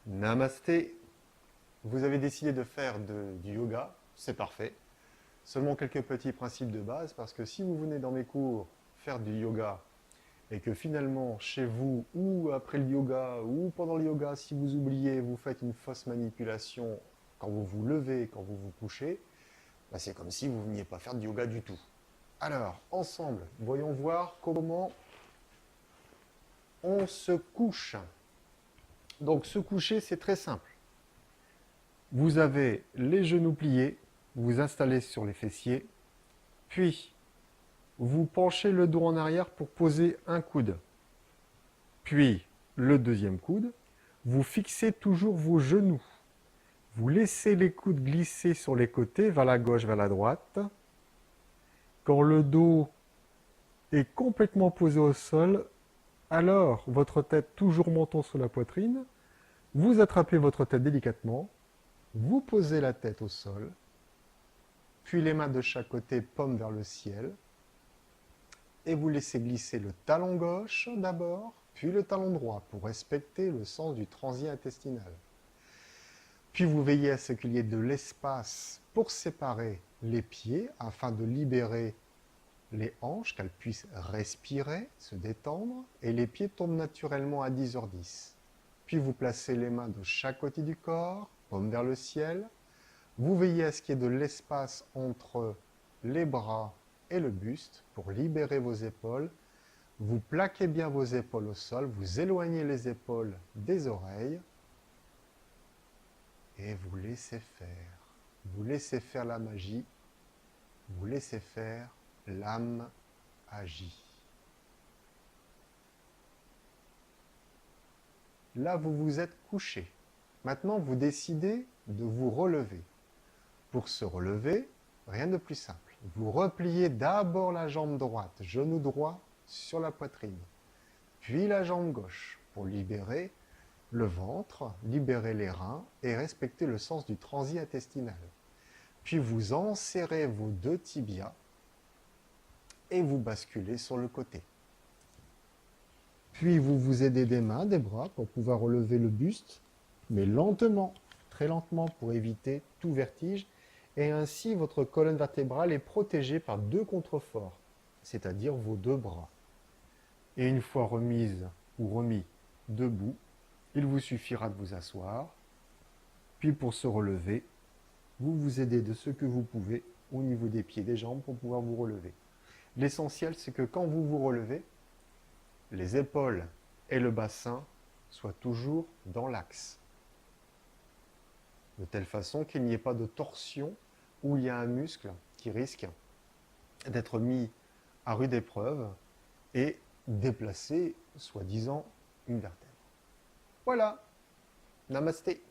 Namasté. Vous avez décidé de faire du yoga, c'est parfait. Seulement quelques petits principes de base, parce que si vous venez dans mes cours faire du yoga et que finalement chez vous, ou après le yoga, ou pendant le yoga, si vous oubliez, vous faites une fausse manipulation quand vous vous levez, quand vous vous couchez, bah c'est comme si vous ne veniez pas faire du yoga du tout. Alors, ensemble, voyons voir comment on se couche. Donc se coucher, c'est très simple. Vous avez les genoux pliés, vous vous installez sur les fessiers, puis vous penchez le dos en arrière pour poser un coude. Puis le deuxième coude, vous fixez toujours vos genoux. Vous laissez les coudes glisser sur les côtés, vers la gauche, vers la droite. Quand le dos est complètement posé au sol, alors votre tête toujours menton sur la poitrine, vous attrapez votre tête délicatement, vous posez la tête au sol, puis les mains de chaque côté, paume vers le ciel, et vous laissez glisser le talon gauche d'abord, puis le talon droit pour respecter le sens du transit intestinal. Puis vous veillez à ce qu'il y ait de l'espace pour séparer les pieds afin de libérer les hanches, qu'elles puissent respirer, se détendre, et les pieds tombent naturellement à 10h10. Puis vous placez les mains de chaque côté du corps, paume vers le ciel. Vous veillez à ce qu'il y ait de l'espace entre les bras et le buste pour libérer vos épaules. Vous plaquez bien vos épaules au sol, vous éloignez les épaules des oreilles et vous laissez faire. Vous laissez faire la magie, vous laissez faire, l'âme agit. Là, vous vous êtes couché. Maintenant, vous décidez de vous relever. Pour se relever, rien de plus simple. Vous repliez d'abord la jambe droite, genou droit sur la poitrine, puis la jambe gauche pour libérer le ventre, libérer les reins et respecter le sens du transit intestinal. Puis vous enserrez vos deux tibias et vous basculez sur le côté. Puis vous vous aidez des mains, des bras pour pouvoir relever le buste, mais lentement, très lentement pour éviter tout vertige. Et ainsi, votre colonne vertébrale est protégée par deux contreforts, c'est-à-dire vos deux bras. Et une fois remise ou remis debout, il vous suffira de vous asseoir. Puis pour se relever, vous vous aidez de ce que vous pouvez au niveau des pieds et des jambes pour pouvoir vous relever. L'essentiel, c'est que quand vous vous relevez, les épaules et le bassin soient toujours dans l'axe. De telle façon qu'il n'y ait pas de torsion où il y a un muscle qui risque d'être mis à rude épreuve et déplacer, soi-disant, une vertèbre. Voilà, namasté.